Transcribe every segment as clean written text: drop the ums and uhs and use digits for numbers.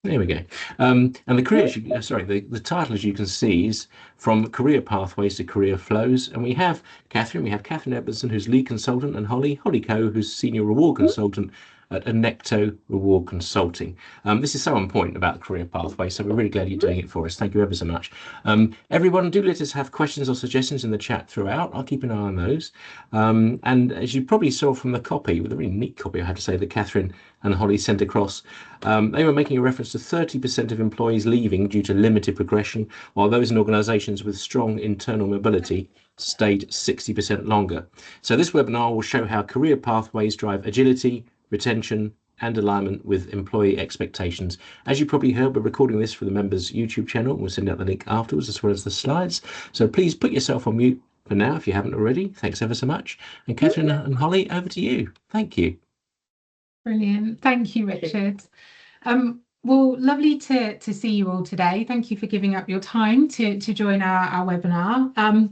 There we go. And the career, sorry, the title, as you can see, is From Career Pathways to Career Flows. And we have Cathryn Edmondson, who's lead consultant, and Holly Coe, who's senior reward consultant at Innecto Reward Consulting. This is so on point about career pathways, so we're really glad you're doing it for us. Thank you ever so much. Everyone, do let us have questions or suggestions in the chat throughout. I'll keep an eye on those. And as you probably saw from the copy, with a really neat copy, I have to say, that Cathryn and Holly sent across, they were making a reference to 30% of employees leaving due to limited progression, while those in organisations with strong internal mobility stayed 60% longer. So this webinar will show how career pathways drive agility, retention, and alignment with employee expectations. As you probably heard, we're recording this for the members' YouTube channel. We'll send out the link afterwards, as well as the slides. So please put yourself on mute for now if you haven't already. Thanks ever so much. And Cathryn and Holly, over to you. Thank you. Brilliant. Thank you, Richard. Well, lovely to see you all today. Thank you for giving up your time to join our webinar.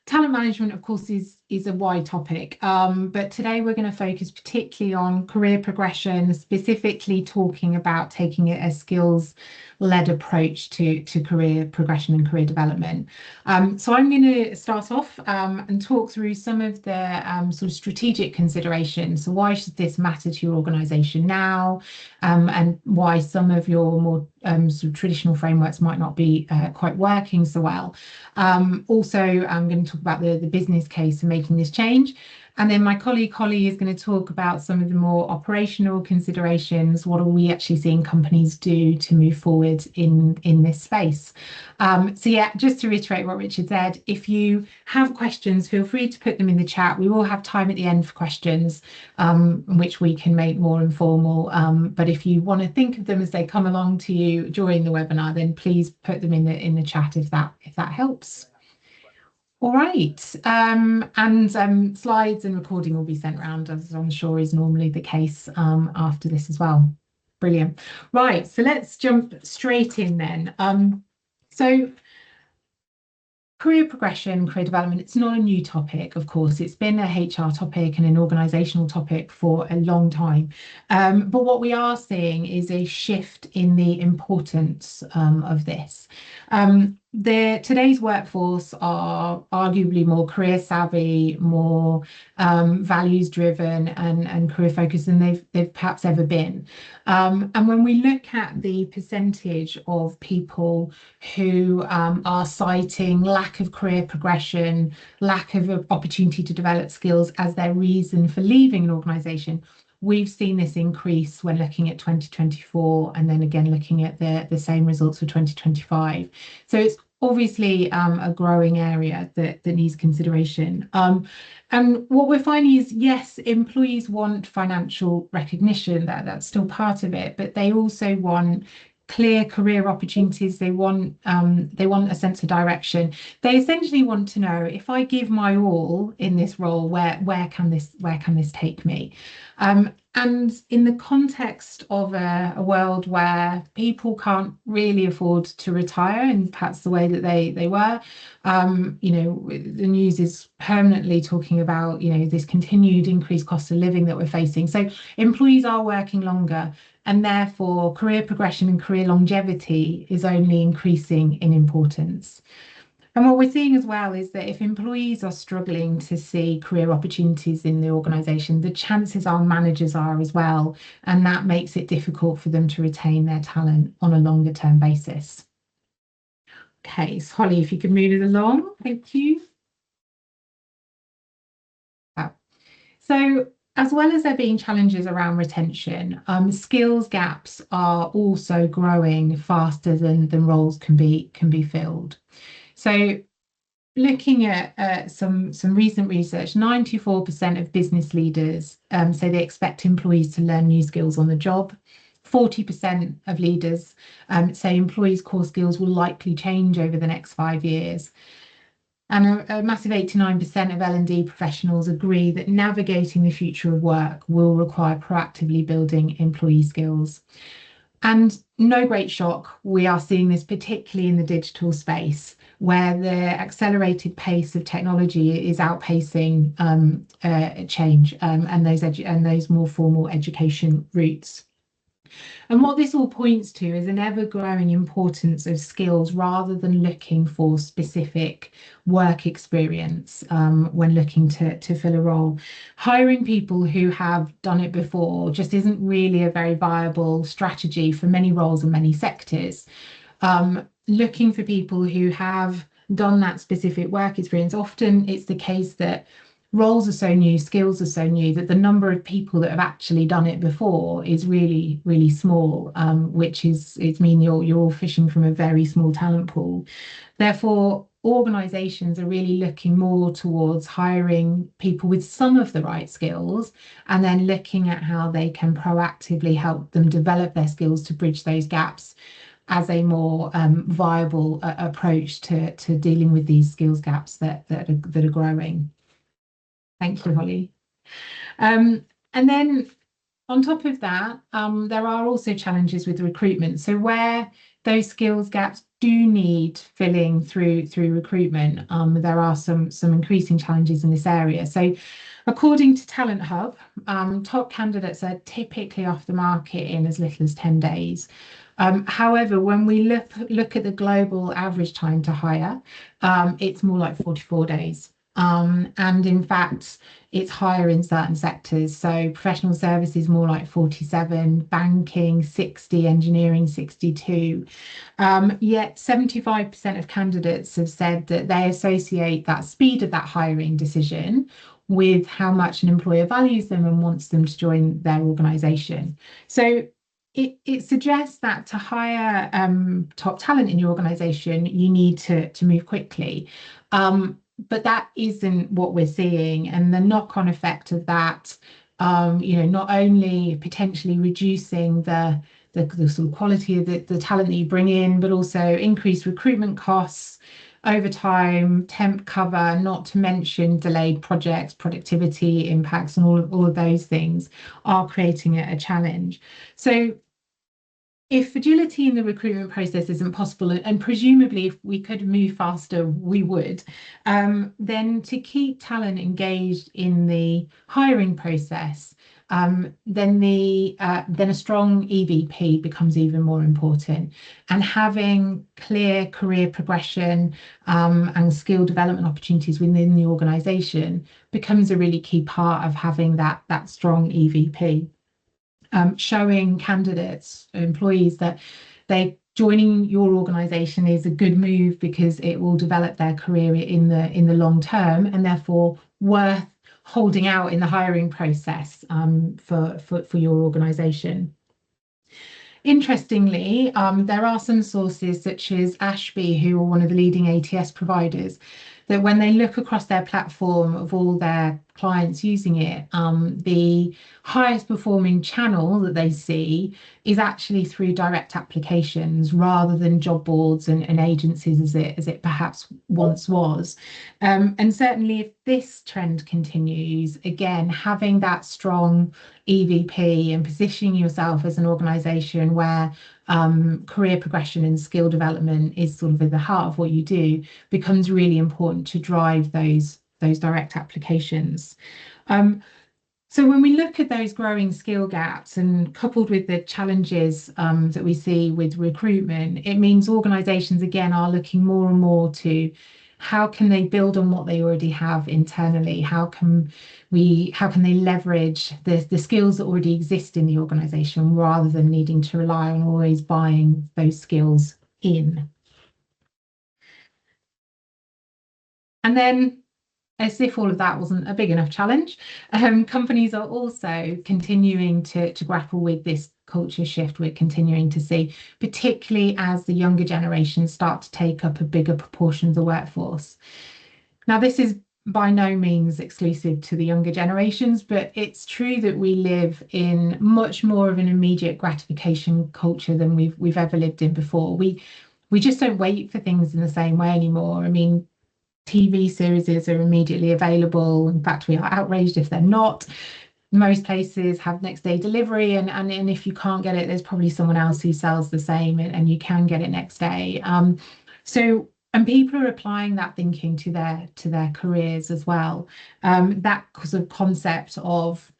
Talent management, of course, is a wide topic, but today we're going to focus particularly on career progression, specifically talking about taking a skills-led approach to career progression and career development. So I'm going to start off and talk through some of the sort of strategic considerations. So why should this matter to your organisation now, and why some of your more sort of traditional frameworks might not be quite working so well. Also, I'm going to talk about the business case for making this change. And then my colleague Holly is going to talk about some of the more operational considerations. What are we actually seeing companies do to move forward in this space? So yeah, just to reiterate what Richard said, if you have questions, feel free to put them in the chat. We will have time at the end for questions, which we can make more informal. But if you want to think of them as they come along to you during the webinar, then please put them in the chat if that helps. All right, and slides and recording will be sent around, as I'm sure is normally the case after this as well. Brilliant. Right, so let's jump straight in then. So career progression, career development, it's not a new topic, of course. It's been a HR topic and an organisational topic for a long time. But what we are seeing is a shift in the importance of this. Today's workforce are arguably more career savvy, more values driven and career focused than they've perhaps ever been. And when we look at the percentage of people who are citing lack of career progression, lack of opportunity to develop skills as their reason for leaving an organisation, we've seen this increase when looking at 2024 and then again looking at the same results for 2025. So it's obviously a growing area that needs consideration. And what we're finding is, yes, employees want financial recognition, that's still part of it, but they also want clear career opportunities. They want a sense of direction. They essentially want to know, if I give my all in this role, where can this take me? And in the context of a world where people can't really afford to retire in perhaps the way that they were, the news is permanently talking about, this continued increased cost of living that we're facing. So employees are working longer, and therefore career progression and career longevity is only increasing in importance. And what we're seeing as well is that if employees are struggling to see career opportunities in the organisation, the chances are managers are as well, and that makes it difficult for them to retain their talent on a longer term basis. Okay, so Holly, if you could move it along, thank you. So as well as there being challenges around retention, skills gaps are also growing faster than roles can be filled. So looking at some recent research, 94% of business leaders say they expect employees to learn new skills on the job. 40% of leaders say employees' core skills will likely change over the next 5 years. And a massive 89% of L&D professionals agree that navigating the future of work will require proactively building employee skills. And no great shock, we are seeing this particularly in the digital space, where the accelerated pace of technology is outpacing change and those more formal education routes. And what this all points to is an ever-growing importance of skills rather than looking for specific work experience when looking to fill a role. Hiring people who have done it before just isn't really a very viable strategy for many roles and many sectors. Looking for people who have done that specific work experience, often it's the case that roles are so new, skills are so new that the number of people that have actually done it before is really, really small, which is it mean you're all fishing from a very small talent pool. Therefore, organizations are really looking more towards hiring people with some of the right skills and then looking at how they can proactively help them develop their skills to bridge those gaps as a more viable approach to dealing with these skills gaps that are growing. Thank you, Holly. And then on top of that, there are also challenges with recruitment. So where those skills gaps do need filling through recruitment, there are some increasing challenges in this area. So according to Talent Hub, top candidates are typically off the market in as little as 10 days. However, when we look at the global average time to hire, it's more like 44 days. And in fact, it's higher in certain sectors. So professional services more like 47, banking 60, engineering 62. Yet 75% of candidates have said that they associate that speed of that hiring decision with how much an employer values them and wants them to join their organisation. So it suggests that to hire top talent in your organisation, you need to move quickly. But that isn't what we're seeing, and the knock-on effect of that, not only potentially reducing the sort of quality of the talent that you bring in, but also increased recruitment costs, overtime, temp cover, not to mention delayed projects, productivity impacts, and all of those things are creating a challenge. So if agility in the recruitment process isn't possible, and presumably if we could move faster, we would, then to keep talent engaged in the hiring process, then a strong EVP becomes even more important. And having clear career progression and skill development opportunities within the organisation becomes a really key part of having that strong EVP. Showing candidates, employees that joining your organisation is a good move because it will develop their career in the long term and therefore worth holding out in the hiring process for your organisation. Interestingly, there are some sources such as Ashby, who are one of the leading ATS providers, that when they look across their platform of all their clients using it, the highest performing channel that they see is actually through direct applications rather than job boards and agencies as it perhaps once was. And certainly if this trend continues, again, having that strong EVP and positioning yourself as an organisation where career progression and skill development is sort of at the heart of what you do becomes really important to drive those direct applications. So when we look at those growing skill gaps and coupled with the challenges that we see with recruitment, it means organisations again are looking more and more to how can they build on what they already have internally? How can they leverage the skills that already exist in the organisation rather than needing to rely on always buying those skills in? And then, as if all of that wasn't a big enough challenge, companies are also continuing to grapple with this culture shift we're continuing to see, particularly as the younger generations start to take up a bigger proportion of the workforce. Now, this is by no means exclusive to the younger generations, but it's true that we live in much more of an immediate gratification culture than we've ever lived in before. We just don't wait for things in the same way anymore. I mean, TV series are immediately available. In fact, we are outraged if they're not. Most places have next day delivery, and if you can't get it, there's probably someone else who sells the same and you can get it next day. And people are applying that thinking to their careers as well. That sort of concept of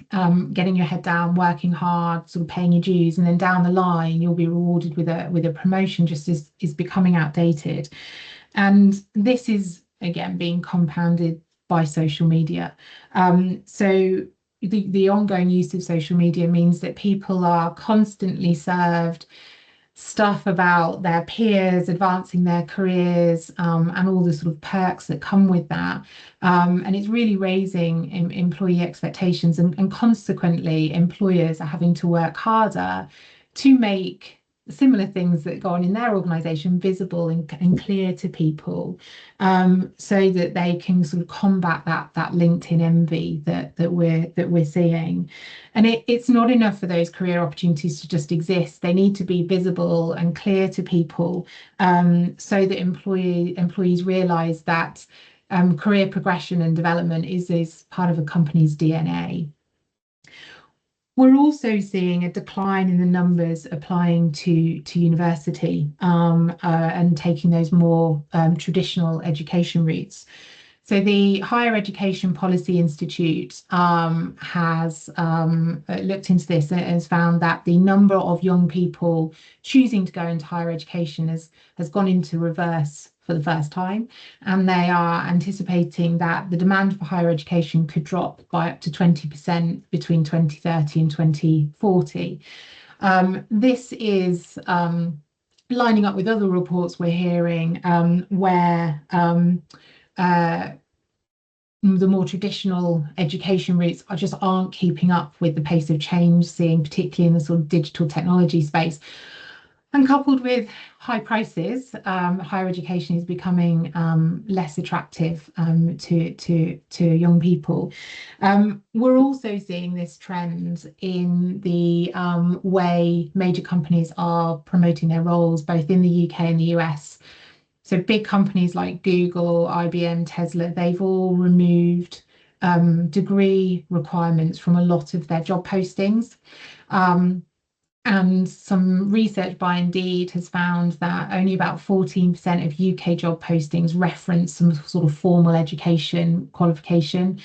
getting your head down, working hard, sort of paying your dues, and then down the line you'll be rewarded with a promotion just is becoming outdated. And this is again being compounded by social media. So the ongoing use of social media means that people are constantly served stuff about their peers advancing their careers, and all the sort of perks that come with that. And it's really raising employee expectations, and consequently employers are having to work harder to make similar things that go on in their organization visible and clear to people, so that they can sort of combat that LinkedIn envy that we're seeing. And it's not enough for those career opportunities to just exist. They need to be visible and clear to people, so that employees realize that career progression and development is part of a company's DNA. We're also seeing a decline in the numbers applying to university, and taking those more traditional education routes. So the Higher Education Policy Institute has looked into this and has found that the number of young people choosing to go into higher education has gone into reverse for the first time, and they are anticipating that the demand for higher education could drop by up to 20% between 2030 and 2040. This is lining up with other reports we're hearing, where the more traditional education routes just aren't keeping up with the pace of change, seeing particularly in the sort of digital technology space. And coupled with high prices, higher education is becoming less attractive to young people. We're also seeing this trend in the way major companies are promoting their roles, both in the UK and the US. So big companies like Google, IBM, Tesla, they've all removed degree requirements from a lot of their job postings. And some research by Indeed has found that only about 14% of UK job postings reference some sort of formal education qualification,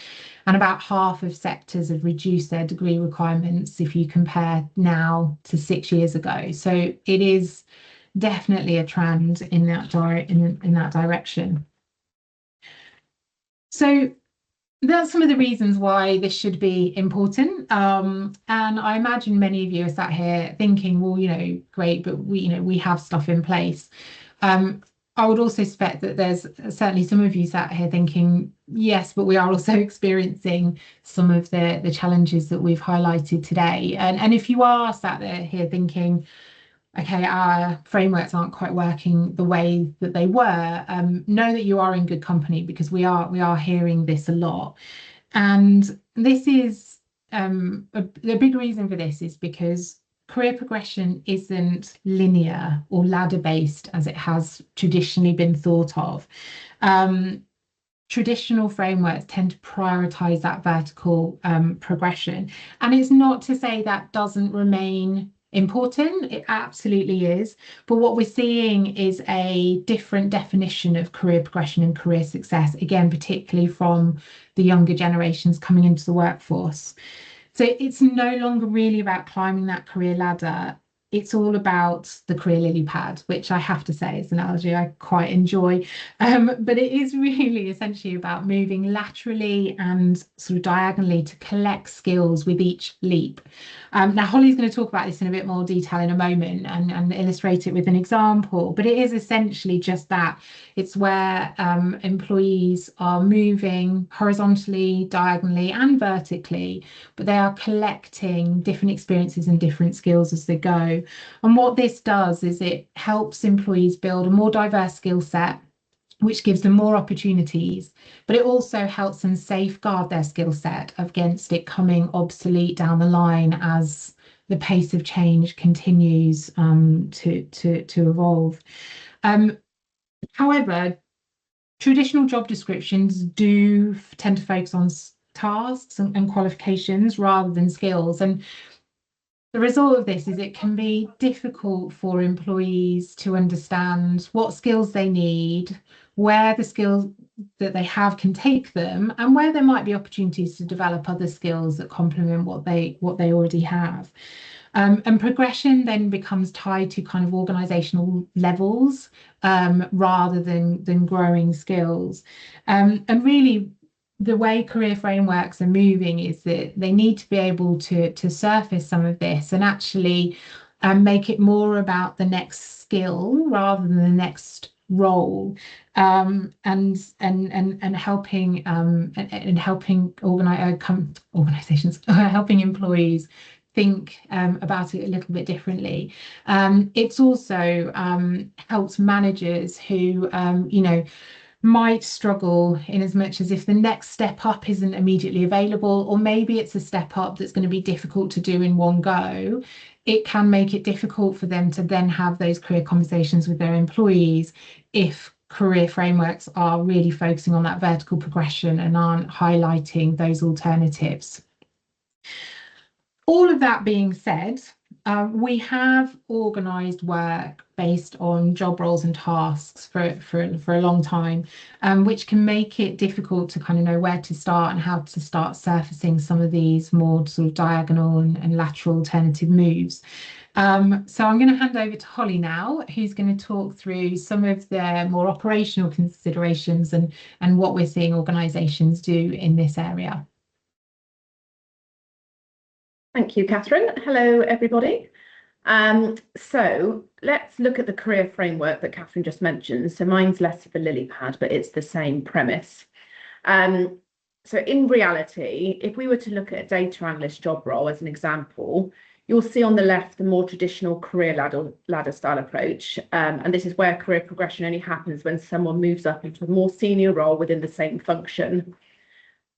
and about half of sectors have reduced their degree requirements if you compare now to 6 years ago. So it is definitely a trend in that direction. So that's some of the reasons why this should be important. And I imagine many of you are sat here thinking, well, great, but we have stuff in place. I would also suspect that there's certainly some of you sat here thinking, yes, but we are also experiencing some of the challenges that we've highlighted today. And if you are sat there here thinking, okay, our frameworks aren't quite working the way that they were, know that you are in good company, because we are hearing this a lot. And this is the big reason for this is because career progression isn't linear or ladder based as it has traditionally been thought of. Traditional frameworks tend to prioritize that vertical progression. And it's not to say that doesn't remain important, it absolutely is. But what we're seeing is a different definition of career progression and career success, again, particularly from the younger generations coming into the workforce. So it's no longer really about climbing that career ladder. It's all about the career lily pad, which I have to say is an analogy I quite enjoy. But it is really essentially about moving laterally and sort of diagonally to collect skills with each leap. Now, Holly's going to talk about this in a bit more detail in a moment and illustrate it with an example, but it is essentially just that. It's where employees are moving horizontally, diagonally, and vertically, but they are collecting different experiences and different skills as they go. And what this does is it helps employees build a more diverse skill set, which gives them more opportunities, but it also helps them safeguard their skill set against it coming obsolete down the line as the pace of change continues to evolve. However, traditional job descriptions do tend to focus on tasks and qualifications rather than skills. And the result of this is it can be difficult for employees to understand what skills they need, where the skills that they have can take them, and where there might be opportunities to develop other skills that complement what they already have. And progression then becomes tied to kind of organizational levels rather than growing skills. And really, the way career frameworks are moving is that they need to be able to surface some of this and actually make it more about the next skill rather than the next role, and helping organizations helping employees think about it a little bit differently. It's also helps managers who might struggle in as much as if the next step up isn't immediately available, or maybe it's a step up that's going to be difficult to do in one go. It can make it difficult for them to then have those career conversations with their employees if career frameworks are really focusing on that vertical progression and aren't highlighting those alternatives. All of that being said, we have organised work based on job roles and tasks for a long time, which can make it difficult to kind of know where to start and how to start surfacing some of these more sort of diagonal and lateral alternative moves. So I'm going to hand over to Holly now, who's going to talk through some of the more operational considerations and what we're seeing organisations do in this area. Thank you, Catherine. Hello, everybody. So let's look at the career framework that Catherine just mentioned. So mine's less of a lily pad, but it's the same premise. So in reality, if we were to look at a data analyst job role as an example, you'll see on the left the more traditional career ladder style approach. And this is where career progression only happens when someone moves up into a more senior role within the same function.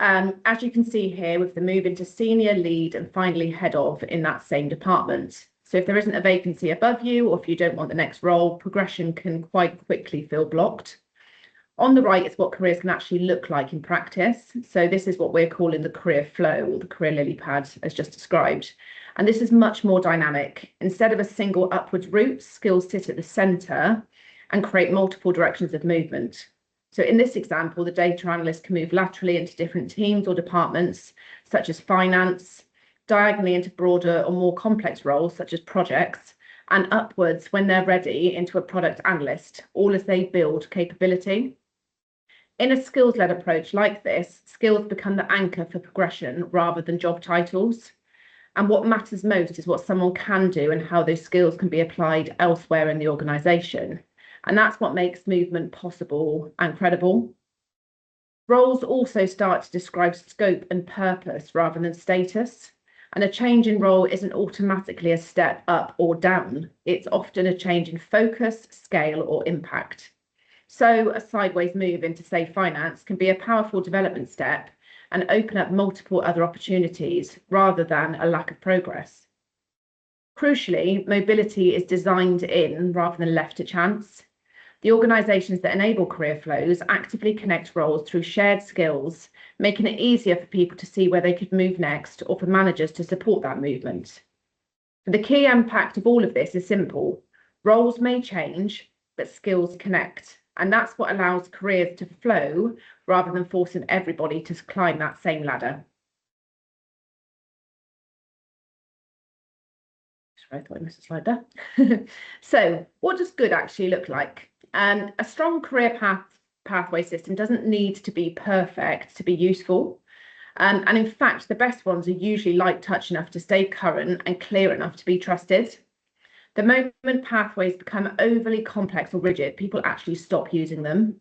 As you can see here, with the move into senior, lead, and finally head of in that same department. So if there isn't a vacancy above you, or if you don't want the next role, progression can quite quickly feel blocked. On the right is what careers can actually look like in practice. So this is what we're calling the career flow, or the career lily pad, as just described. And this is much more dynamic. Instead of a single upwards route, skills sit at the centre and create multiple directions of movement. So in this example, the data analyst can move laterally into different teams or departments, such as finance, diagonally into broader or more complex roles, such as projects, and upwards when they're ready into a product analyst, all as they build capability. In a skills-led approach like this, skills become the anchor for progression rather than job titles. And what matters most is what someone can do and how those skills can be applied elsewhere in the organisation. And that's what makes movement possible and credible. Roles also start to describe scope and purpose rather than status. And a change in role isn't automatically a step up or down. It's often a change in focus, scale, or impact. So a sideways move into, say, finance can be a powerful development step and open up multiple other opportunities rather than a lack of progress. Crucially, mobility is designed in rather than left to chance. The organisations that enable career flows actively connect roles through shared skills, making it easier for people to see where they could move next, or for managers to support that movement. The key impact of all of this is simple. Roles may change, but skills connect. And that's what allows careers to flow rather than forcing everybody to climb that same ladder. Sorry, I thought I missed a slide there. So what does good actually look like? A strong career pathway system doesn't need to be perfect to be useful. And in fact, the best ones are usually light touch enough to stay current and clear enough to be trusted. The moment pathways become overly complex or rigid, people actually stop using them.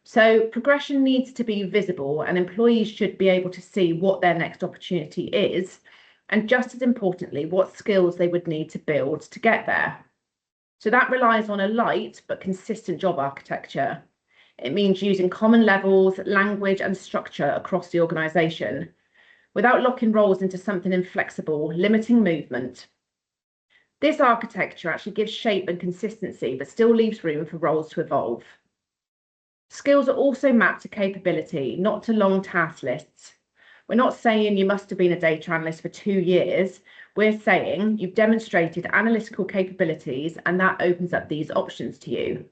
So progression needs to be visible, and employees should be able to see what their next opportunity is, and just as importantly, what skills they would need to build to get there. So that relies on a light but consistent job architecture. It means using common levels, language, and structure across the organisation without locking roles into something inflexible, limiting movement. This architecture actually gives shape and consistency, but still leaves room for roles to evolve. Skills are also mapped to capability, not to long task lists. We're not saying you must have been a data analyst for 2 years. We're saying you've demonstrated analytical capabilities, and that opens up these options to you.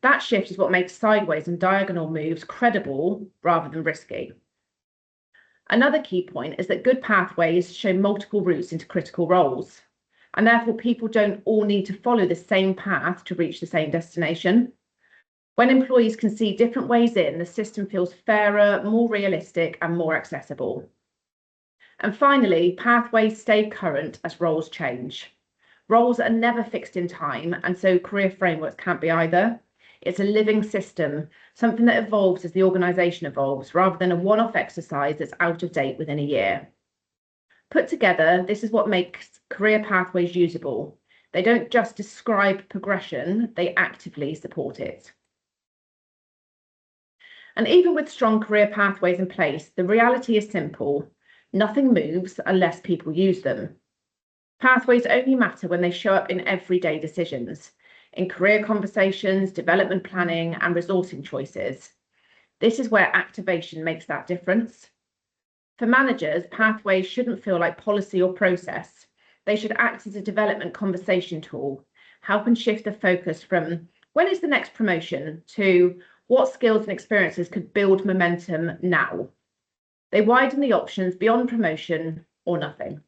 That shift is what makes sideways and diagonal moves credible rather than risky. Another key point is that good pathways show multiple routes into critical roles, and therefore people don't all need to follow the same path to reach the same destination. When employees can see different ways in, the system feels fairer, more realistic, and more accessible. And finally, pathways stay current as roles change. Roles are never fixed in time, and so career frameworks can't be either. It's a living system, something that evolves as the organisation evolves, rather than a one-off exercise that's out of date within a year. Put together, this is what makes career pathways usable. They don't just describe progression, they actively support it. And even with strong career pathways in place, the reality is simple. Nothing moves unless people use them. Pathways only matter when they show up in everyday decisions, in career conversations, development planning, and resourcing choices. This is where activation makes that difference. For managers, pathways shouldn't feel like policy or process. They should act as a development conversation tool, helping shift the focus from when is the next promotion to what skills and experiences could build momentum now. They widen the options beyond promotion or nothing.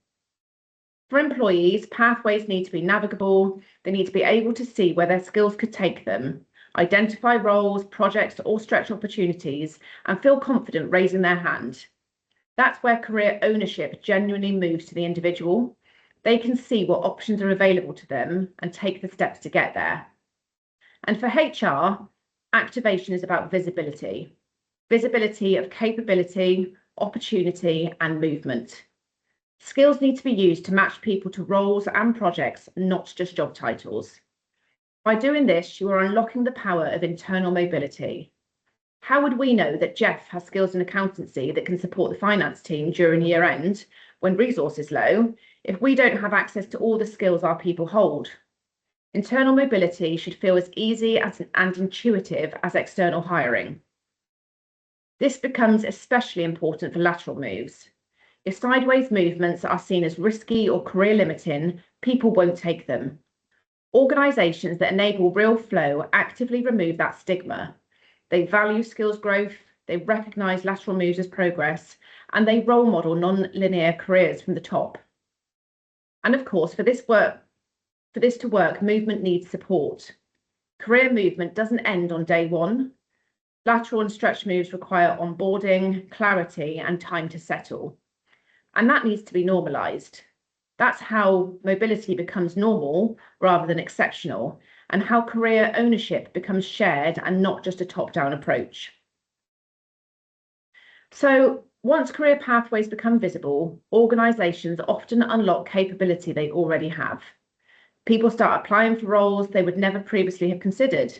For employees, pathways need to be navigable. They need to be able to see where their skills could take them, identify roles, projects, or stretch opportunities, and feel confident raising their hand. That's where career ownership genuinely moves to the individual. They can see what options are available to them and take the steps to get there. And for HR, activation is about visibility. Visibility of capability, opportunity, and movement. Skills need to be used to match people to roles and projects, not just job titles. By doing this, you are unlocking the power of internal mobility. How would we know that Jeff has skills in accountancy that can support the finance team during year end when resource is low if we don't have access to all the skills our people hold? Internal mobility should feel as easy and intuitive as external hiring. This becomes especially important for lateral moves. If sideways movements are seen as risky or career limiting, people won't take them. Organisations that enable real flow actively remove that stigma. They value skills growth, they recognise lateral moves as progress, and they role model non-linear careers from the top. And of course, for this to work, movement needs support. Career movement doesn't end on day one. Lateral and stretch moves require onboarding, clarity, and time to settle. And that needs to be normalised. That's how mobility becomes normal rather than exceptional, and how career ownership becomes shared and not just a top-down approach. So once career pathways become visible, organisations often unlock capability they already have. People start applying for roles they would never previously have considered.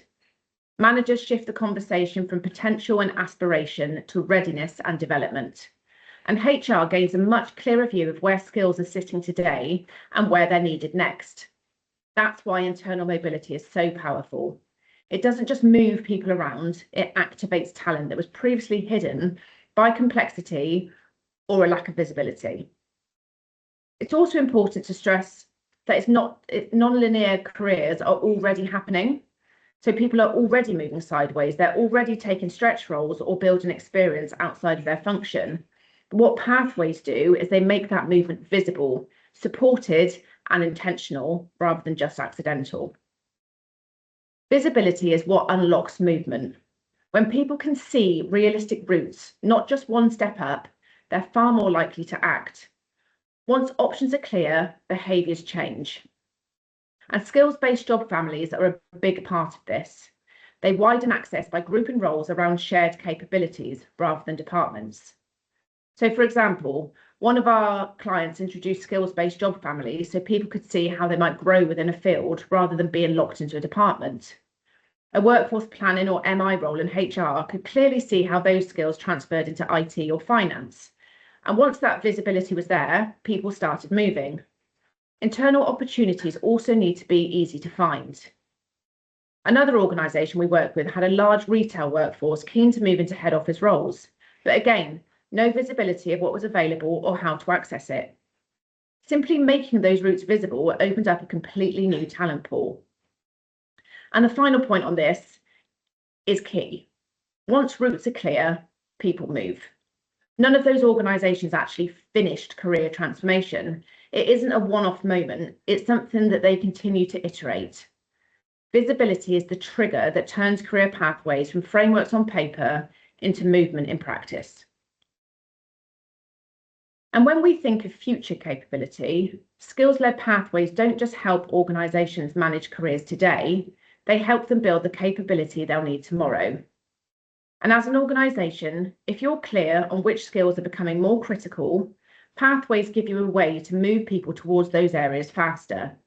Managers shift the conversation from potential and aspiration to readiness and development. And HR gains a much clearer view of where skills are sitting today and where they're needed next. That's why internal mobility is so powerful. It doesn't just move people around, it activates talent that was previously hidden by complexity or a lack of visibility. It's also important to stress that non-linear careers are already happening. So people are already moving sideways, they're already taking stretch roles or building experience outside of their function. What pathways do is they make that movement visible, supported, and intentional rather than just accidental. Visibility is what unlocks movement. When people can see realistic routes, not just one step up, they're far more likely to act. Once options are clear, behaviours change. And skills-based job families are a big part of this. They widen access by grouping roles around shared capabilities rather than departments. So, for example, one of our clients introduced skills-based job families so people could see how they might grow within a field rather than being locked into a department. A workforce planning or MI role in HR could clearly see how those skills transferred into IT or finance. And once that visibility was there, people started moving. Internal opportunities also need to be easy to find. Another organisation we work with had a large retail workforce keen to move into head office roles, but again, no visibility of what was available or how to access it. Simply making those routes visible opened up a completely new talent pool. And the final point on this, is key. Once routes are clear, people move. None of those organisations actually finished career transformation. It isn't a one-off moment. It's something that they continue to iterate. Visibility is the trigger that turns career pathways from frameworks on paper into movement in practice. And when we think of future capability, skills-led pathways don't just help organisations manage careers today, they help them build the capability they'll need tomorrow. And as an organisation, if you're clear on which skills are becoming more critical, pathways give you a way to move people towards those areas faster.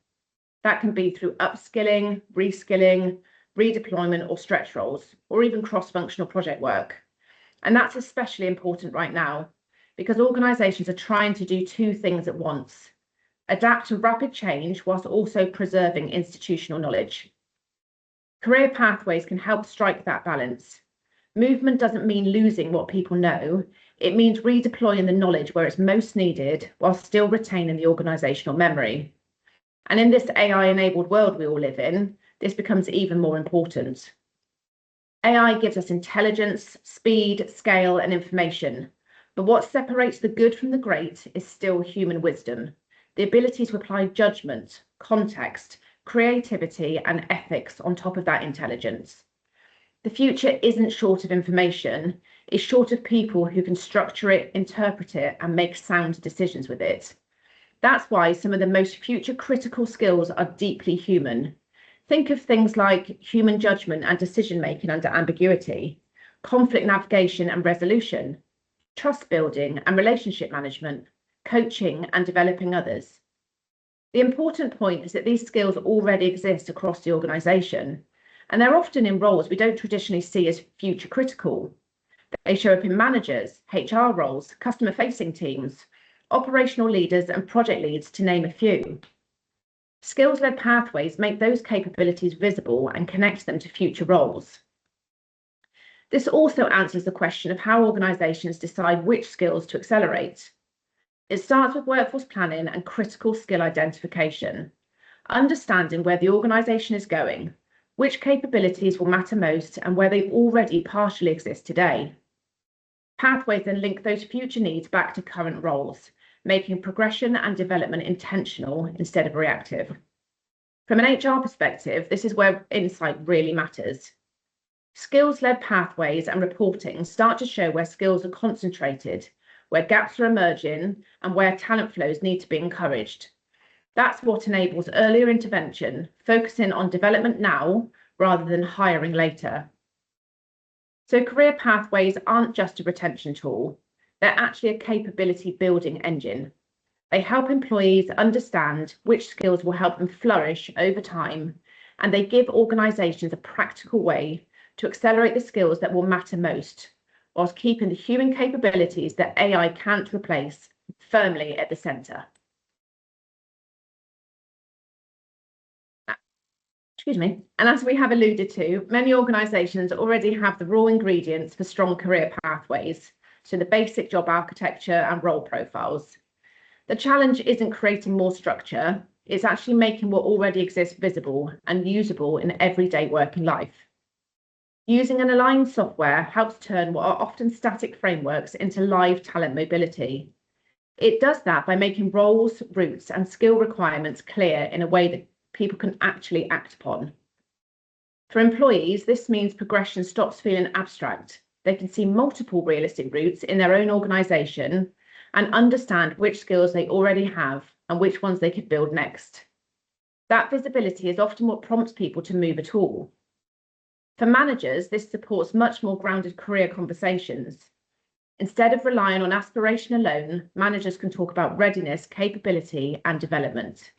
That can be through upskilling, reskilling, redeployment or stretch roles, or even cross-functional project work. And that's especially important right now, because organisations are trying to do two things at once: adapt to rapid change whilst also preserving institutional knowledge. Career pathways can help strike that balance. Movement doesn't mean losing what people know, it means redeploying the knowledge where it's most needed while still retaining the organisational memory. And in this AI-enabled world we all live in, this becomes even more important. AI gives us intelligence, speed, scale, and information. But what separates the good from the great is still human wisdom, the ability to apply judgment, context, creativity, and ethics on top of that intelligence. The future isn't short of information, it's short of people who can structure it, interpret it, and make sound decisions with it. That's why some of the most future critical skills are deeply human. Think of things like human judgment and decision-making under ambiguity, conflict navigation and resolution, trust building and relationship management, coaching and developing others. The important point is that these skills already exist across the organisation, and they're often in roles we don't traditionally see as future critical. They show up in managers, HR roles, customer-facing teams, operational leaders and project leads, to name a few. Skills-led pathways make those capabilities visible and connect them to future roles. This also answers the question of how organisations decide which skills to accelerate. It starts with workforce planning and critical skill identification, understanding where the organisation is going, which capabilities will matter most, and where they already partially exist today. Pathways then link those future needs back to current roles, making progression and development intentional instead of reactive. From an HR perspective, this is where insight really matters. Skills-led pathways and reporting start to show where skills are concentrated, where gaps are emerging, and where talent flows need to be encouraged. That's what enables earlier intervention, focusing on development now rather than hiring later. So career pathways aren't just a retention tool, they're actually a capability building engine. They help employees understand which skills will help them flourish over time, and they give organisations a practical way to accelerate the skills that will matter most, whilst keeping the human capabilities that AI can't replace firmly at the centre. Excuse me. And as we have alluded to, many organisations already have the raw ingredients for strong career pathways, so the basic job architecture and role profiles. The challenge isn't creating more structure, it's actually making what already exists visible and usable in everyday working life. Using an aligned software helps turn what are often static frameworks into live talent mobility. It does that by making roles, routes, and skill requirements clear in a way that people can actually act upon. For employees, this means progression stops feeling abstract. They can see multiple realistic routes in their own organisation and understand which skills they already have and which ones they could build next. That visibility is often what prompts people to move at all. For managers, this supports much more grounded career conversations. Instead of relying on aspiration alone, managers can talk about readiness, capability, and development.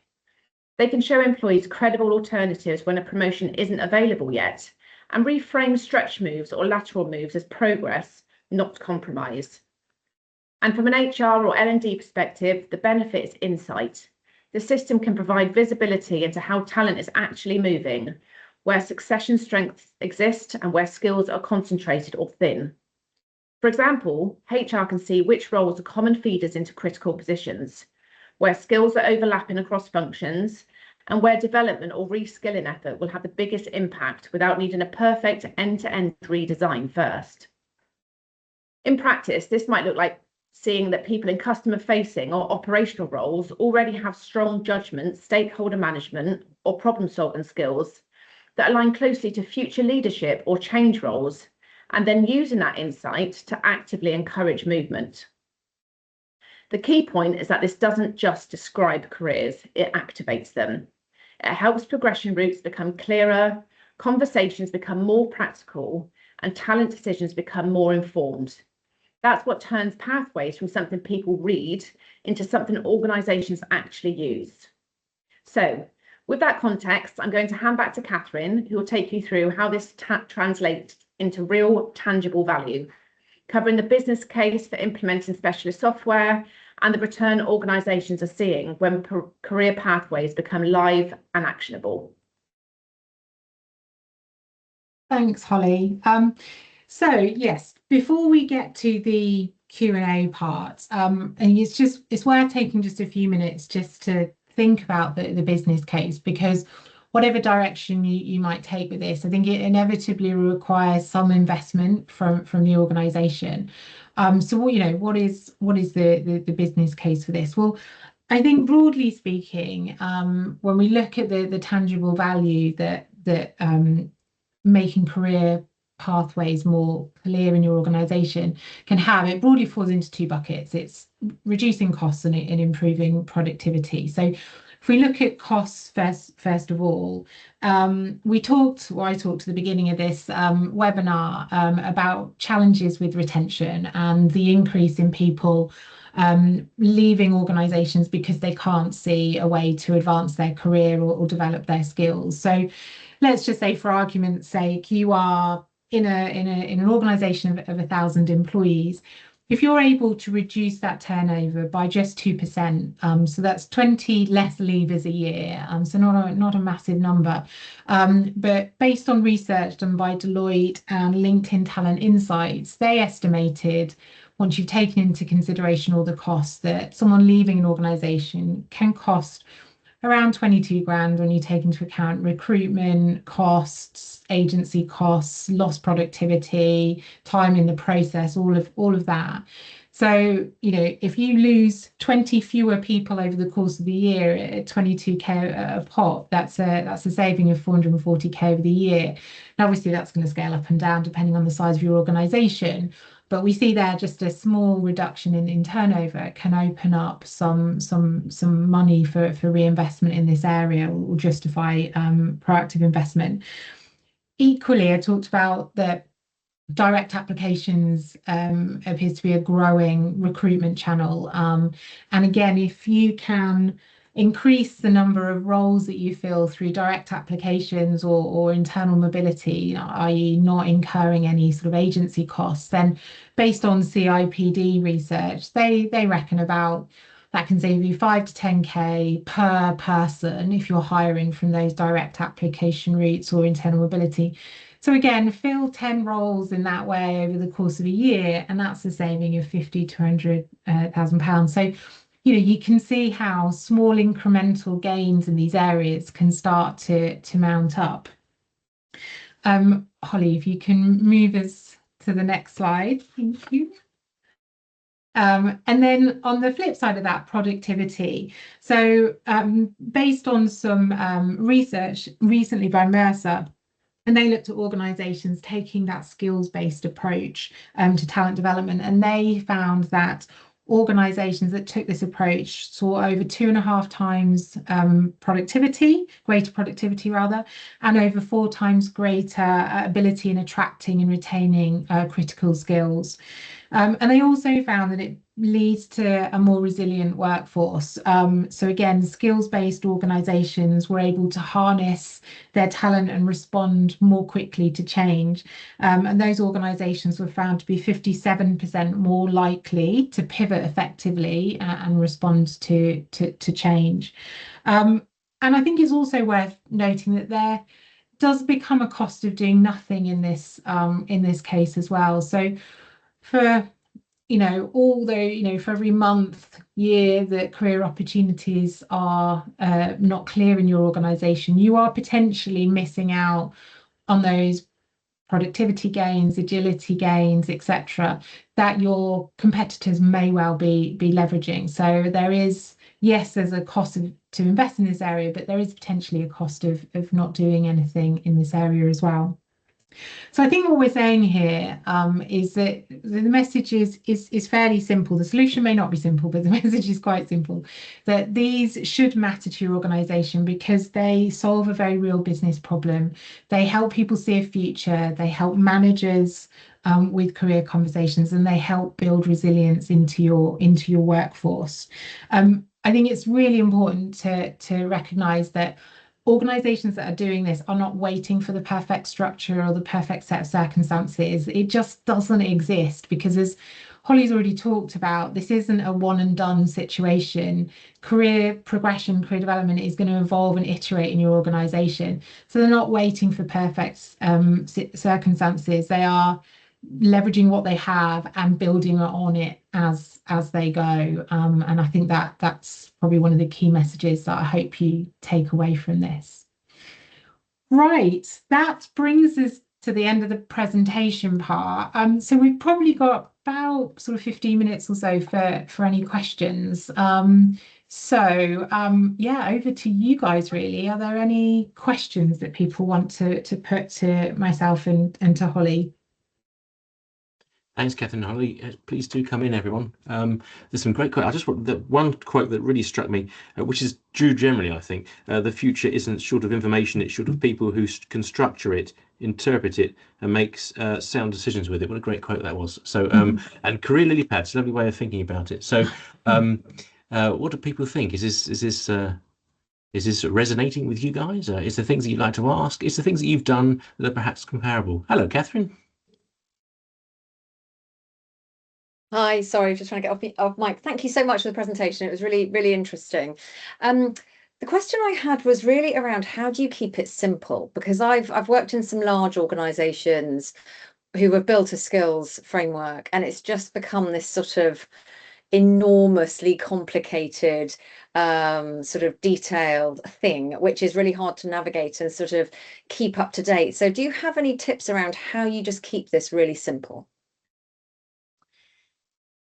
They can show employees credible alternatives when a promotion isn't available yet, and reframe stretch moves or lateral moves as progress, not compromise. And from an HR or L&D perspective, the benefit is insight. The system can provide visibility into how talent is actually moving, where succession strengths exist and where skills are concentrated or thin. For example, HR can see which roles are common feeders into critical positions, where skills are overlapping across functions, and where development or reskilling effort will have the biggest impact without needing a perfect end-to-end redesign first. In practice, this might look like seeing that people in customer-facing or operational roles already have strong judgment, stakeholder management, or problem-solving skills that align closely to future leadership or change roles, and then using that insight to actively encourage movement. The key point is that this doesn't just describe careers, it activates them. It helps progression routes become clearer, conversations become more practical, and talent decisions become more informed. That's what turns pathways from something people read into something organisations actually use. So, with that context, I'm going to hand back to Cathryn, who will take you through how this translates into real, tangible value, covering the business case for implementing specialist software and the return organisations are seeing when career pathways become live and actionable. Thanks, Holly. So yes, before we get to the Q&A part, and it's worth taking just a few minutes just to think about the business case, because whatever direction you might take with this, I think it inevitably requires some investment from the organisation. So what is the business case for this? Well, I think broadly speaking, when we look at the tangible value that making career pathways more clear in your organisation can have, it broadly falls into two buckets. It's reducing costs and improving productivity. So if we look at costs first of all, I talked at the beginning of this webinar about challenges with retention and the increase in people leaving organisations because they can't see a way to advance their career or develop their skills. So let's just say, for argument's sake, you are in an organisation of 1,000 employees. If you're able to reduce that turnover by just 2%, so that's 20 less leavers a year, so not a massive number, but based on research done by Deloitte and LinkedIn Talent Insights, they estimated, once you've taken into consideration all the costs, that someone leaving an organisation can cost around 22 grand when you take into account recruitment costs, agency costs, lost productivity, time in the process, all of that. So, if you lose 20 fewer people over the course of the year at 22k a pop, that's a saving of 440k over the year. Now, obviously, that's going to scale up and down depending on the size of your organisation. But we see there just a small reduction in turnover can open up some money for reinvestment in this area, or justify proactive investment. Equally, I talked about that direct applications appears to be a growing recruitment channel. And again, if you can increase the number of roles that you fill through direct applications or internal mobility, i.e. not incurring any sort of agency costs, then based on CIPD research, they reckon that can save you 5 to 10k per person if you're hiring from those direct application routes or internal mobility. So again, fill 10 roles in that way over the course of a year, and that's a saving of 50 to 100,000 pounds. So you can see how small incremental gains in these areas can start to mount up. Holly, if you can move us to the next slide, thank you. And then on the flip side of that, productivity. So based on some research recently by Mercer, and they looked at organisations taking that skills-based approach to talent development, and they found that organisations that took this approach saw over 2.5 times greater productivity, and over 4 times greater ability in attracting and retaining critical skills. And they also found that it leads to a more resilient workforce. So again, skills-based organisations were able to harness their talent and respond more quickly to change. And those organisations were found to be 57% more likely to pivot effectively and respond to change. And I think it's also worth noting that there does become a cost of doing nothing in this case as well. So for although for every month, year that career opportunities are not clear in your organization, you are potentially missing out on those productivity gains, agility gains, etc., that your competitors may well be leveraging. So there is, yes, there's a cost to invest in this area, but there is potentially a cost of not doing anything in this area as well. So I think what we're saying here is that the message is fairly simple. The solution may not be simple, but the message is quite simple, that these should matter to your organization because they solve a very real business problem. They help people see a future. They help managers with career conversations, and they help build resilience into your workforce. I think it's really important to recognize that organizations that are doing this are not waiting for the perfect structure or the perfect set of circumstances. It just doesn't exist because, as Holly's already talked about, this isn't a one and done situation. Career progression, career development is going to evolve and iterate in your organization. So they're not waiting for perfect circumstances. They are leveraging what they have and building on it as they go. And I think that's probably one of the key messages that I hope you take away from this. Right, that brings us to the end of the presentation part. So we've probably got about sort of 15 minutes or so for any questions. Yeah, over to you guys really. Are there any questions that people want to put to myself and to Holly? Thanks, Cathryn, Holly. Please do come in, everyone. There's some great quotes. I just want the one quote that really struck me, which is true generally, I think. The future isn't short of information, it's short of people who can structure it, interpret it, and make sound decisions with it. What a great quote that was. So, and career lily pads, lovely way of thinking about it. So, what do people think? Is this resonating with you guys? Is there things that you'd like to ask? Is there things that you've done that are perhaps comparable? Hello, Cathryn. Hi, sorry, just trying to get off mic. Thank you so much for the presentation. It was really, really interesting. The question I had was really around how do you keep it simple? Because I've worked in some large organizations who have built a skills framework, and it's just become this sort of enormously complicated, sort of detailed thing, which is really hard to navigate and sort of keep up to date. So do you have any tips around how you just keep this really simple?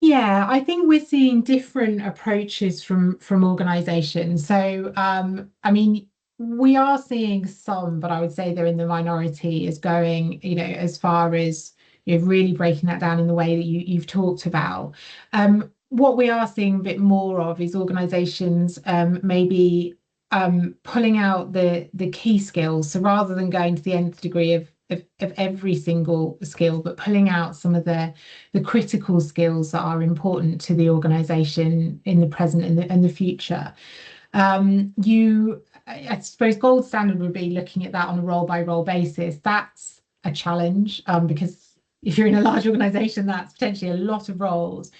Yeah, I think we're seeing different approaches from organizations. So, I mean, we are seeing some, but I would say they're in the minority, is going, as far as really breaking that down in the way that you've talked about. What we are seeing a bit more of is organizations maybe pulling out the key skills. So rather than going to the nth degree of every single skill, but pulling out some of the critical skills that are important to the organization in the present and the future. I suppose gold standard would be looking at that on a role by role basis. That's a challenge because if you're in a large organization, that's potentially a lot of roles.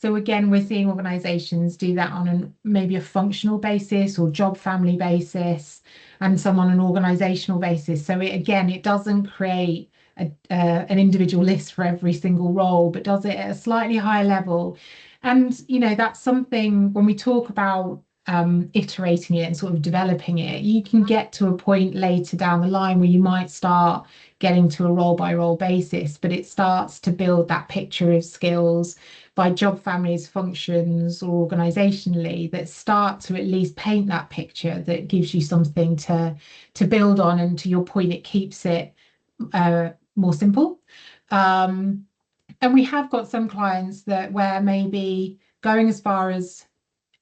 So again, we're seeing organizations do that on maybe a functional basis or job family basis, and some on an organizational basis. So it doesn't create an individual list for every single role, but does it at a slightly higher level. And that's something when we talk about iterating it and sort of developing it, you can get to a point later down the line where you might start getting to a role by role basis, but it starts to build that picture of skills by job families, functions, or organizationally that start to at least paint that picture that gives you something to build on. And to your point, it keeps it more simple. And we have got some clients where maybe going as far as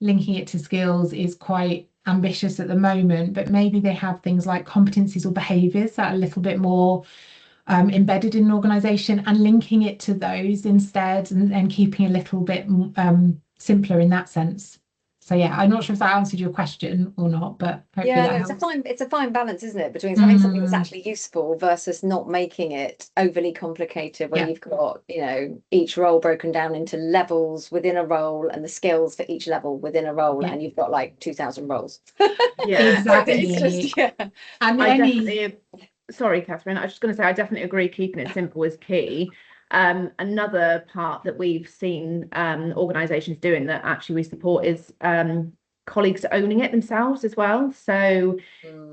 linking it to skills is quite ambitious at the moment, but maybe they have things like competencies or behaviours that are a little bit more embedded in an organisation, and linking it to those instead and keeping a little bit simpler in that sense. So yeah, I'm not sure if that answered your question or not, but hopefully that helps. It's a fine balance, isn't it, between having something that's actually useful versus not making it overly complicated, where you've got each role broken down into levels within a role and the skills for each level within a role, and you've got like 2,000 roles. Yeah, exactly. And sorry, Cathryn, I was just going to say I definitely agree keeping it simple is key. Another part that we've seen organisations doing that actually we support is colleagues owning it themselves as well. So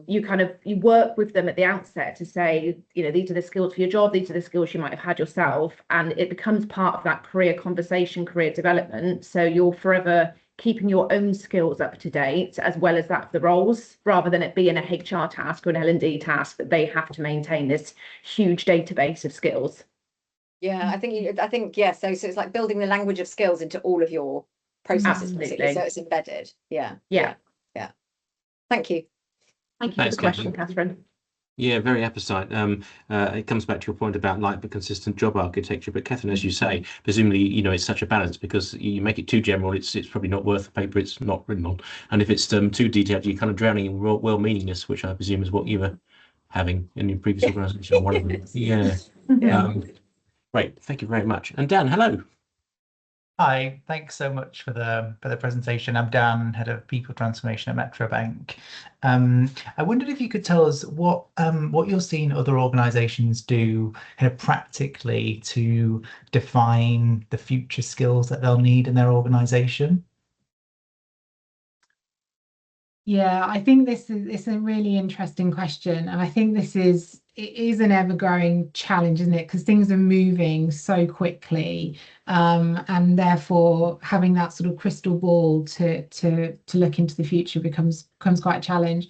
you work with them at the outset to say, these are the skills for your job, these are the skills you might have had yourself, and it becomes part of that career conversation, career development. So you're forever keeping your own skills up to date as well as that of the roles, rather than it being a HR task or an L&D task that they have to maintain this huge database of skills. Yeah, I think yeah. So it's like building the language of skills into all of your processes, basically. So it's embedded. Yeah. Thank you. Thank you for the question, Cathryn. Yeah, very apposite. It comes back to your point about light but consistent job architecture. But Cathryn, as you say, presumably, it's such a balance, because you make it too general, it's probably not worth the paper it's not written on. And if it's too detailed, you're kind of drowning in well-meaningness, which I presume is what you were having in your previous organisation. One of them. Yeah. Great. Thank you very much. And Dan, hello. Hi, thanks so much for the presentation. I'm Dan, Head of People Transformation at Metro Bank. I wondered if you could tell us what you're seeing other organisations do kind of practically to define the future skills that they'll need in their organisation. Yeah, I think it's a really interesting question, and I think it is an ever-growing challenge, isn't it? Because things are moving so quickly, and therefore having that sort of crystal ball to look into the future becomes quite a challenge.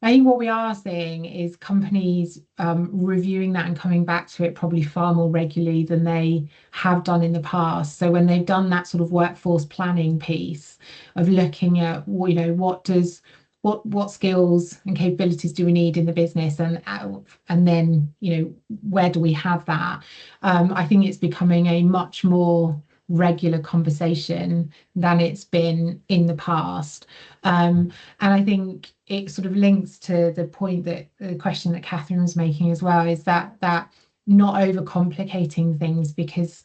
I think what we are seeing is companies reviewing that and coming back to it probably far more regularly than they have done in the past. So when they've done that sort of workforce planning piece of looking at, what skills and capabilities do we need in the business, and then where do we have that? I think it's becoming a much more regular conversation than it's been in the past, and I think it sort of links to the point that the question that Cathryn was making as well, is that not overcomplicating things, because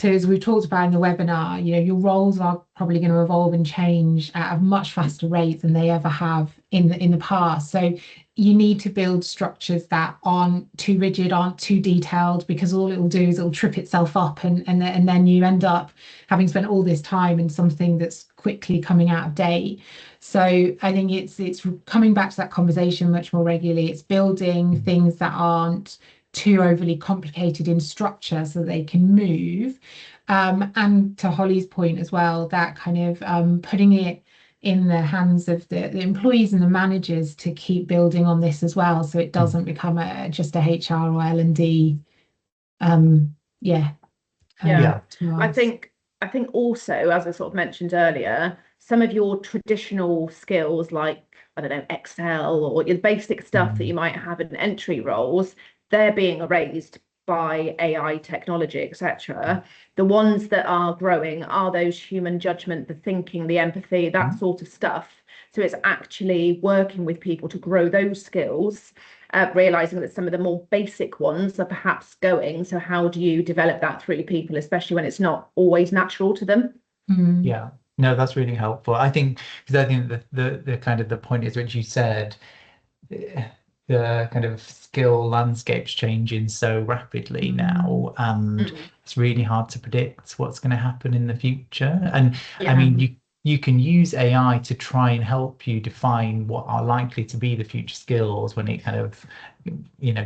as we talked about in the webinar, your roles are probably going to evolve and change at a much faster rate than they ever have in the past. So you need to build structures that aren't too rigid, aren't too detailed, because all it will do is it'll trip itself up, and then you end up having spent all this time in something that's quickly coming out of date. So I think it's coming back to that conversation much more regularly. It's building things that aren't too overly complicated in structure so they can move. And to Holly's point as well, that kind of putting it in the hands of the employees and the managers to keep building on this as well, so it doesn't become just a HR or L&D. I think also, as I sort of mentioned earlier, some of your traditional skills like, I don't know, Excel or your basic stuff that you might have in entry roles, they're being erased by AI technology, etc. The ones that are growing are those human judgment, the thinking, the empathy, that sort of stuff. So it's actually working with people to grow those skills, realizing that some of the more basic ones are perhaps going. So how do you develop that through people, especially when it's not always natural to them? Yeah, no, that's really helpful. I think, because I think the kind of the point is, which you said, the kind of skill landscape's changing so rapidly now, and it's really hard to predict what's going to happen in the future. And I mean, you can use AI to try and help you define what are likely to be the future skills when it kind of,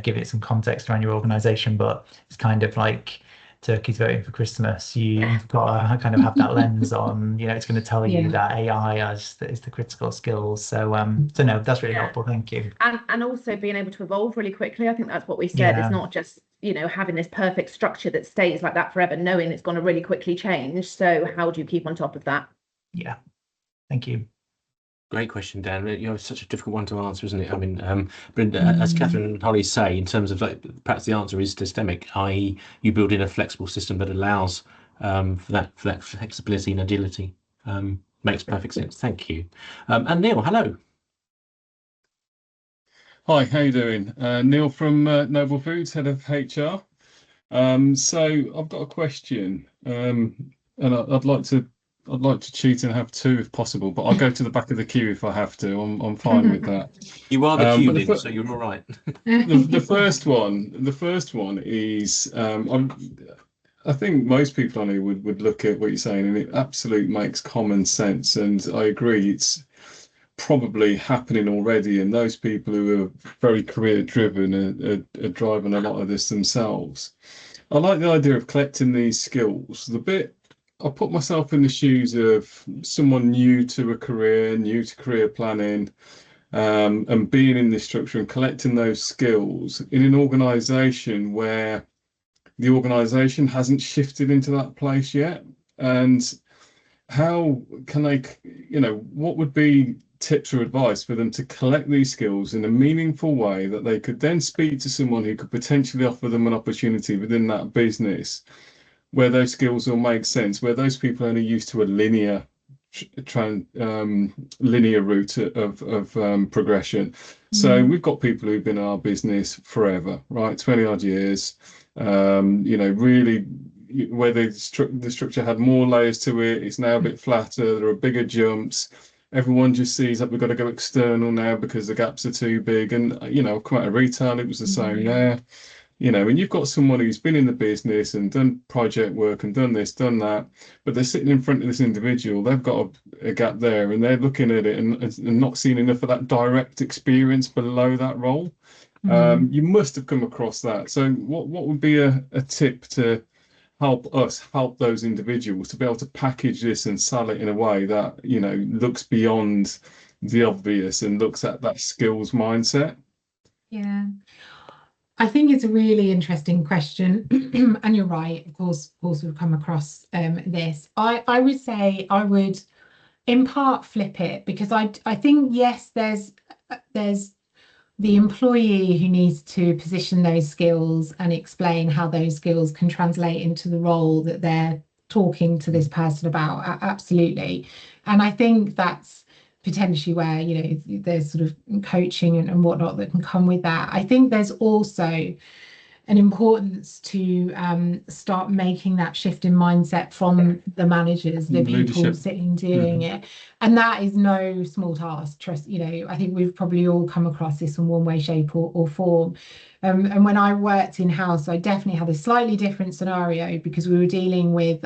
give it some context around your organization. But it's kind of like turkeys voting for Christmas. You've got to kind of have that lens on, it's going to tell you that AI is the critical skills. So no, that's really helpful. Thank you. And also being able to evolve really quickly. I think that's what we said. It's not just, having this perfect structure that stays like that forever, knowing it's going to really quickly change. So how do you keep on top of that? Yeah. Thank you. Great question, Dan. It's such a difficult one to answer, isn't it? I mean, but as Cathryn and Holly say, in terms of perhaps the answer is systemic, i.e., you build in a flexible system that allows for that flexibility and agility. Makes perfect sense. Thank you. And Neil, hello. Hi, how you doing? Neil from Noble Foods, head of HR. So I've got a question, and I'd like to I'd like to cheat and have two if possible, but I'll go to the back of the queue if I have to. I'm fine with that. You are the But queue leader, so you're all right. the first one is I think most people on here would look at what you're saying, and it absolutely makes common sense. And I agree, it's probably happening already, and those people who are very career driven are driving a lot of this themselves. I like the idea of collecting these skills. I put myself in the shoes of someone new to a career, new to career planning, and being in this structure and collecting those skills in an organisation where the organisation hasn't shifted into that place yet. And how can they, what would be tips or advice for them to collect these skills in a meaningful way that they could then speak to someone who could potentially offer them an opportunity within that business where those skills will make sense, where those people are only used to a linear route of progression. So we've got people who've been in our business forever, right? 20 odd years, really where the structure had more layers to it. It's now a bit flatter. There are bigger jumps. Everyone just sees that we've got to go external now because the gaps are too big. And, I've come out of retail, it was the same there. And you've got someone who's been in the business and done project work and done this, done that, but they're sitting in front of this individual. They've got a gap there, and they're looking at it and not seeing enough of that direct experience below that role. You must have come across that. So what would be a tip to help those individuals to be able to package this and sell it in a way that, looks beyond the obvious and looks at that skills mindset? Yeah. I think it's a really interesting question, and you're right. Of course, we've come across this. I would say I would, in part, flip it, because I think yes, there's the employee who needs to position those skills and explain how those skills can translate into the role that they're talking to this person about. Absolutely, and I think that's potentially where there's sort of coaching and whatnot that can come with that. I think there's also an importance to start making that shift in mindset from the managers, the people sitting doing it, and that is no small task. Trust, I think we've probably all come across this in one way, shape, or form. And when I worked in house, I definitely had a slightly different scenario, because we were dealing with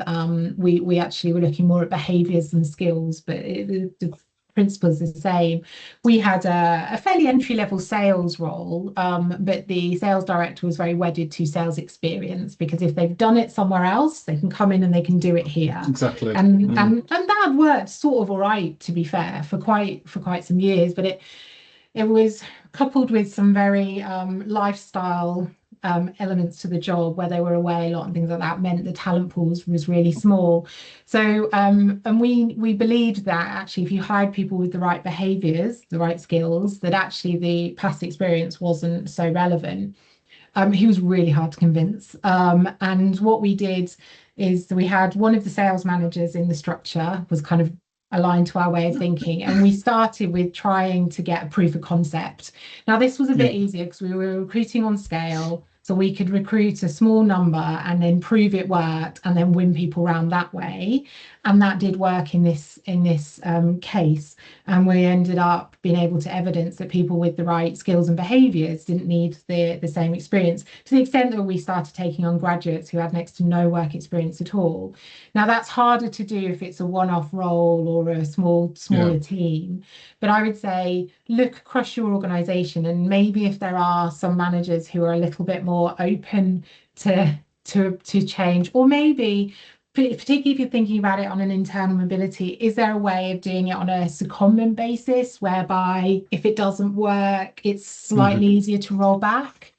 we actually were looking more at behaviours than skills, but the principles the same. We had a fairly entry-level sales role, but the sales director was very wedded to sales experience, because if they've done it somewhere else, they can come in and they can do it here. Exactly. And that had worked sort of all right, to be fair, for quite some years, but it was coupled with some very lifestyle elements to the job, where they were away a lot and things like that, meant the talent pools was really small. So and we believed that actually if you hired people with the right behaviours, the right skills, that actually the past experience wasn't so relevant. He was really hard to convince, and what we did is we had one of the sales managers in the structure was kind of aligned to our way of thinking, and we started with trying to get a proof of concept. Now this was a bit easier because we were recruiting on scale, so we could recruit a small number and then prove it worked and then win people around that way, and that did work in this case, and we ended up being able to evidence that people with the right skills and behaviours didn't need the same experience, to the extent that we started taking on graduates who had next to no work experience at all. Now that's harder to do if it's a one-off role or a smaller team, but I would say look across your organisation, and maybe if there are some managers who are a little bit more open to change, or maybe particularly if you're thinking about it on an internal mobility, is there a way of doing it on a secondment basis, whereby if it doesn't work, it's slightly easier to roll back?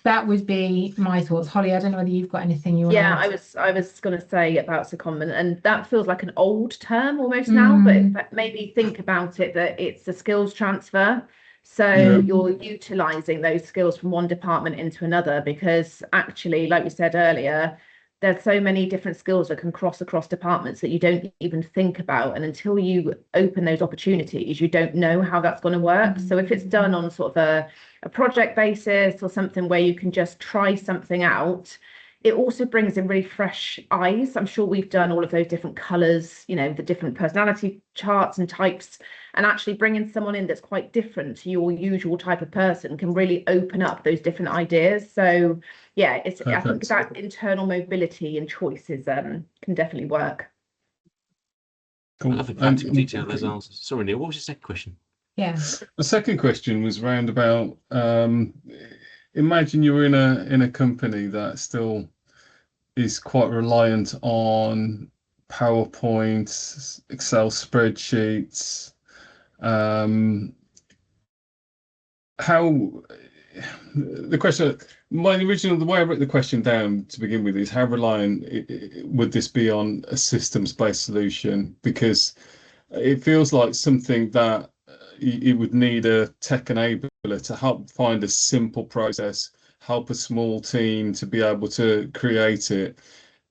That would be my thoughts. Holly, I don't know whether you've got anything you want to add. I was going to say about secondment, and that feels like an old term almost now, but maybe think about it that it's a skills transfer. So you're utilising those skills from one department into another, because actually, like we said earlier, there's so many different skills that can cross across departments that you don't even think about, and until you open those opportunities, you don't know how that's going to work. So if it's done on sort of a project basis or something where you can just try something out, it also brings in really fresh eyes. I'm sure we've done all of those different colours, you know, the different personality charts and types, and actually bringing someone in that's quite different to your usual type of person can really open up those different ideas. So yeah, it's I think that internal mobility and choices can definitely work. Cool. I think to detail those answers. Sorry, Neil, what was your second question? Yeah. The second question was round about imagine you're in a company that still is quite reliant on PowerPoint, Excel spreadsheets. How the question, the way I wrote the question down to begin with is how reliant would this be on a systems-based solution? Because it feels like something that it would need a tech enabler to help find a simple process, help a small team to be able to create it.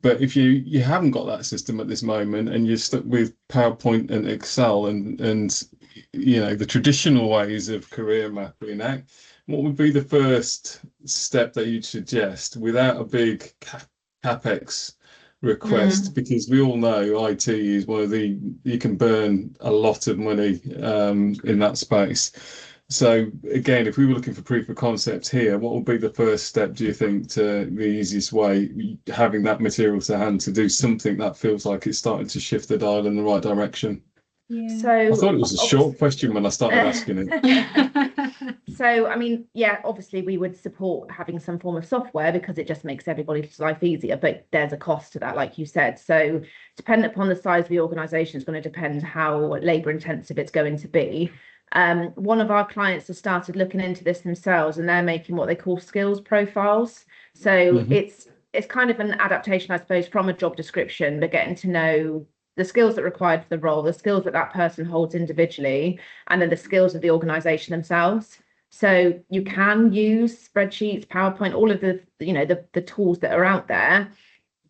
But if you haven't got that system at this moment and you're stuck with PowerPoint and Excel and you know the traditional ways of career mapping, what would be the first step that you'd suggest without a big capex request? Because we all know IT is one of you can burn a lot of money in that space. So again, if we were looking for proof of concept here, what would be the first step, do you think, to the easiest way, having that material to hand to do something that feels like it's starting to shift the dial in the right direction? Yeah. So I thought it was a short question when I started asking it. So, I mean, yeah, obviously we would support having some form of software because it just makes everybody's life easier, but there's a cost to that, like you said. So dependent upon the size of the organisation, it's going to depend how labour intensive it's going to be. One of our clients has started looking into this themselves, and they're making what they call skills profiles. So it's kind of an adaptation, I suppose, from a job description, but getting to know the skills that are required for the role, the skills that that person holds individually, and then the skills of the organisation themselves. So you can use spreadsheets, PowerPoint, all of the, you know, the tools that are out there,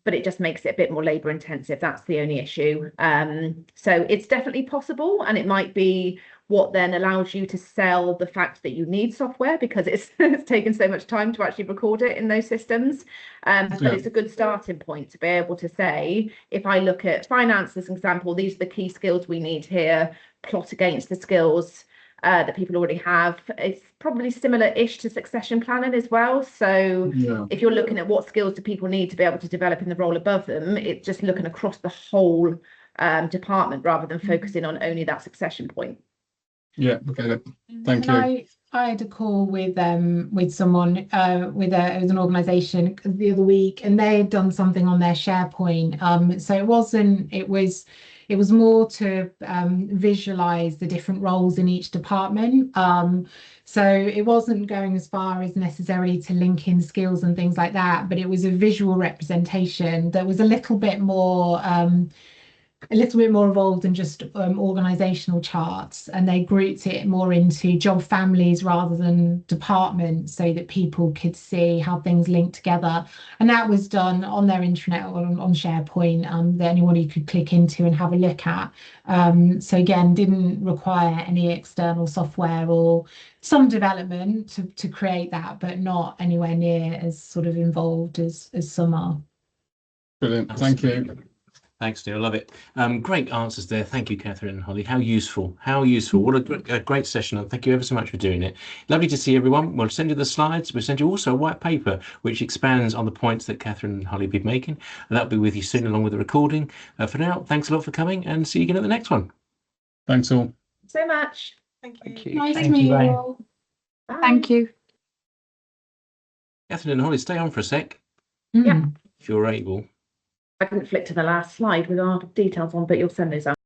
but it just makes it a bit more labour intensive. That's the only issue. So it's definitely possible, and it might be what then allows you to sell the fact that you need software because it's taken so much time to actually record it in those systems. But it's a good starting point to be able to say, if I look at finance as an example, these are the key skills we need here, plot against the skills that people already have. It's probably similar-ish to succession planning as well. So if you're looking at what skills do people need to be able to develop in the role above them, it's just looking across the whole department rather than focusing on only that succession point. Yeah, okay. Thank you. I had a call with someone with an organisation the other week, and they had done something on their SharePoint. So it was more to visualize the different roles in each department. So it wasn't going as far as necessarily to link in skills and things like that, but it was a visual representation that was a little bit more involved than just organizational charts, and they grouped it more into job families rather than departments so that people could see how things link together. And that was done on their intranet or on SharePoint that anybody could click into and have a look at. So again, didn't require any external software or some development to create that, but not anywhere near as sort of involved as some are. Brilliant. Thank you. Thanks, Neil. Love it. Great answers there. Thank you, Cathryn and Holly. How useful. How useful. What a great session. And thank you ever so much for doing it. Lovely to see everyone. We'll send you the slides. We'll send you also a white paper which expands on the points that Cathryn and Holly have been making. And that'll be with you soon along with the recording. For now, thanks a lot for coming, and see you again at the next one. Thanks all. So much. Thank you. Thank you. Nice Thank to meet you, you Ray. all. Bye. Thank you. Cathryn and Holly, stay on for a sec Yeah. if you're able. I didn't flick to the last slide with our details on, but you'll send those out.